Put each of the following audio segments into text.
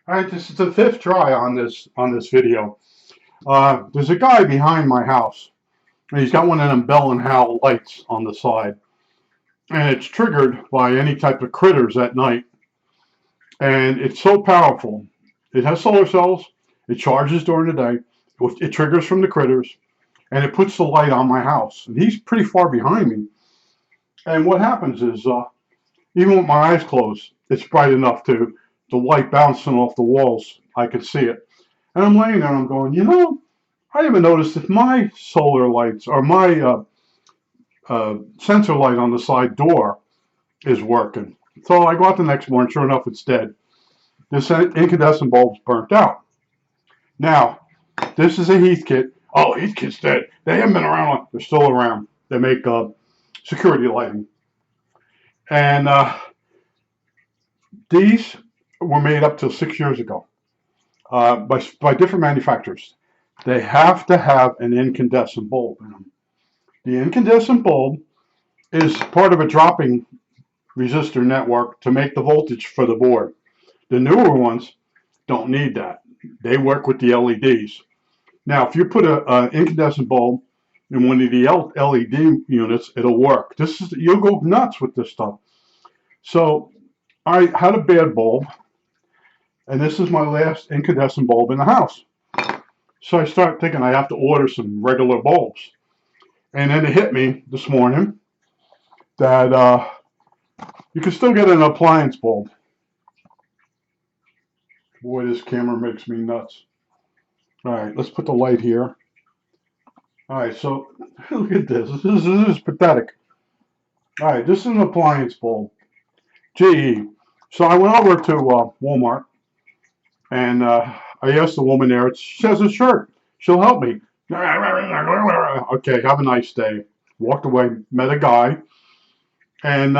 All right, this is the fifth try on this video. There's a guy behind my house, and he's got one of them Bell and Howell lights on the side, and it's triggered by any type of critters at night, and it's so powerful. It has solar cells. It charges during the day. It triggers from the critters, and it puts the light on my house. And he's pretty far behind me. And what happens is, even with my eyes closed, it's bright enough to the light bouncing off the walls. I can see it. And I'm laying there and I'm going, I haven't noticed if my solar lights or my sensor light on the side door is working. So I go out the next morning, sure enough, it's dead. This incandescent bulb's burnt out. Now, this is a Heathkit. Oh, Heathkit's dead. They haven't been around. They're still around. They make security lighting. And these were made up till 6 years ago by different manufacturers. They have to have an incandescent bulb in them. The incandescent bulb is part of a dropping resistor network to make the voltage for the board. The newer ones don't need that. They work with the LEDs. Now, if you put an incandescent bulb in one of the LED units, it'll work. You'll go nuts with this stuff. So I had a bad bulb, and this is my last incandescent bulb in the house. So I start thinking I have to order some regular bulbs. And then it hit me this morning that you can still get an appliance bulb. Boy, this camera makes me nuts. All right, let's put the light here. All right, so look at this. This is pathetic. All right, this is an appliance bulb. GE. So I went over to Walmart, and I asked the woman there. She has a shirt. She'll help me. Okay, have a nice day. Walked away, met a guy, and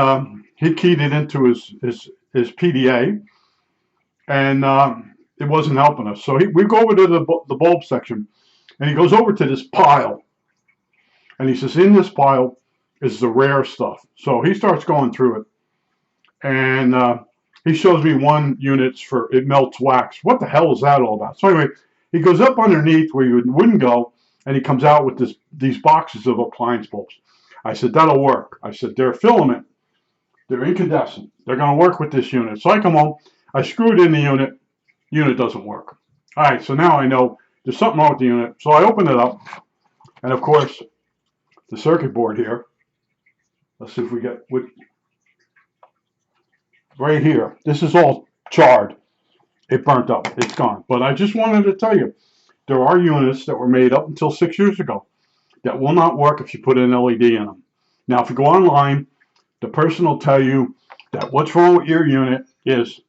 he keyed it into his PDA, and it wasn't helping us. So we go over to the bulb section, and he goes over to this pile, and he says, in this pile is the rare stuff. So he starts going through it, and he shows me one unit's for it melts wax. What the hell is that all about? So anyway, he goes up underneath where you wouldn't go, and he comes out with these boxes of appliance bulbs. I said, that'll work. I said, they're filament. They're incandescent. They're going to work with this unit. So I come home. I screwed in the unit. Unit doesn't work. All right, so now I know there's something wrong with the unit. So I open it up, and of course, the circuit board here. Let's see if we get right here. This is all charred. It burnt up. It's gone. But I just wanted to tell you, there are units that were made up until 6 years ago that will not work if you put an LED in them. Now, if you go online, the person will tell you that what's wrong with your unit is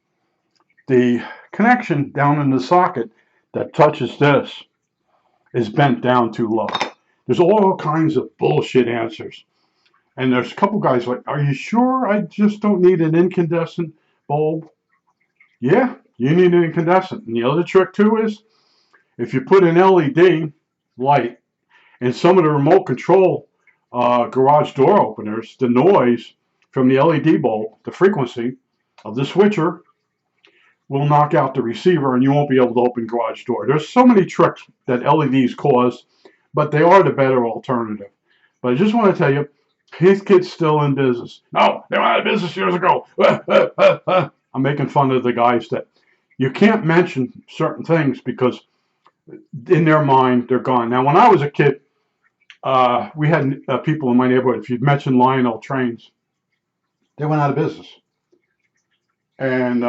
the connection down in the socket that touches this is bent down too low. There's all kinds of bullshit answers. And there's a couple guys like, are you sure I just don't need an incandescent bulb? Yeah, you need an incandescent. And the other trick too is, if you put an LED light in some of the remote control garage door openers, the noise from the LED bulb, the frequency of the switcher, will knock out the receiver and you won't be able to open garage door. There's so many tricks that LEDs cause, but they are the better alternative. But I just want to tell you, Heathkit's still in business. No, they went out of business years ago. I'm making fun of the guys that you can't mention certain things because in their mind, they're gone. Now, when I was a kid, we had people in my neighborhood, if you'd mentioned Lionel trains, they went out of business. And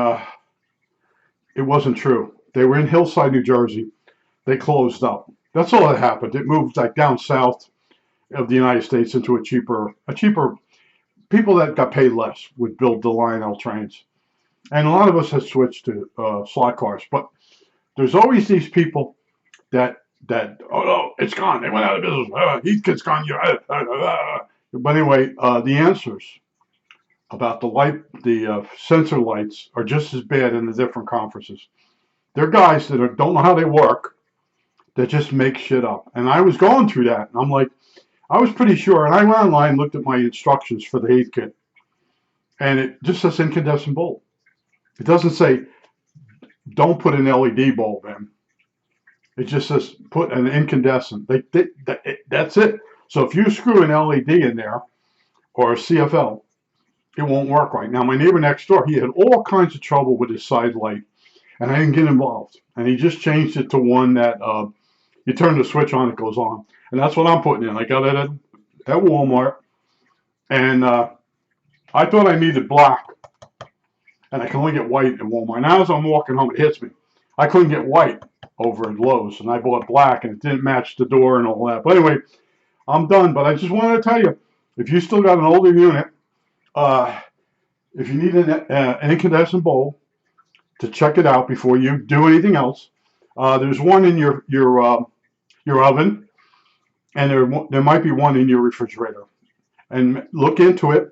it wasn't true. They were in Hillside, New Jersey. They closed up. That's all that happened. It moved like down south of the United States into a cheaper, people that got paid less would build the Lionel trains. And a lot of us have switched to slot cars. But there's always these people that oh no, it's gone. They went out of business. Heathkit's gone. But anyway, the answers about the sensor lights are just as bad in the different conferences. They're guys that don't know how they work, that just make shit up. And I was going through that, and I'm like, I was pretty sure, and I went online and looked at my instructions for the Heathkit, and it just says incandescent bulb. It doesn't say don't put an LED bulb in. It just says put an incandescent. That's it. So if you screw an LED in there or a CFL, it won't work right. Now, my neighbor next door, he had all kinds of trouble with his side light, and I didn't get involved. And he just changed it to one that you turn the switch on, it goes on. And that's what I'm putting in. I got it at Walmart, and I thought I needed black, and I can only get white at Walmart. Now, as I'm walking home, it hits me. I couldn't get white over at Lowe's, and I bought black, and it didn't match the door and all that. But anyway, I'm done. But I just wanted to tell you, if you still got an older unit, if you need an incandescent bulb, to check it out before you do anything else. There's one in your oven, and there might be one in your refrigerator. And look into it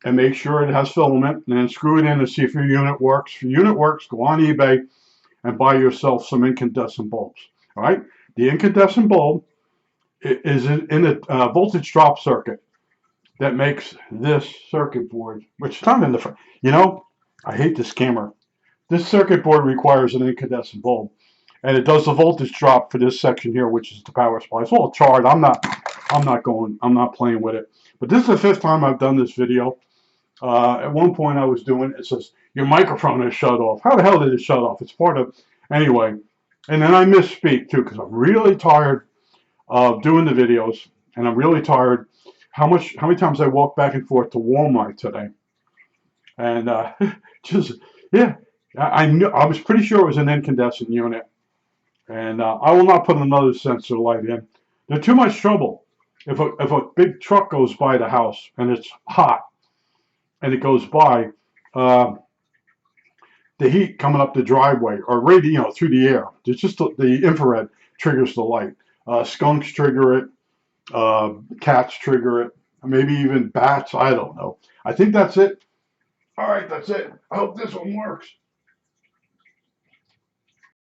and make sure it has filament, and then screw it in and see if your unit works. If your unit works, go on eBay and buy yourself some incandescent bulbs. All right, the incandescent bulb is in a voltage drop circuit that makes this circuit board, which is not in the front. I hate this camera. This circuit board requires an incandescent bulb, and it does the voltage drop for this section here, which is the power supply. It's all charred. I'm not playing with it. But this is the 5th time I've done this video. At one point I was doing, it says, your microphone is shut off. How the hell did it shut off? It's part of, anyway. And then I misspeak too, because I'm really tired of doing the videos, and I'm really tired how many times I walked back and forth to Walmart today. And yeah. I was pretty sure it was an incandescent unit, and I will not put another sensor light in. They're too much trouble. If a big truck goes by the house and it's hot, and it goes by, the heat coming up the driveway or through the air. It's just the infrared triggers the light. Skunks trigger it. Cats trigger it. Maybe even bats. I don't know. I think that's it. All right, that's it. I hope this one works.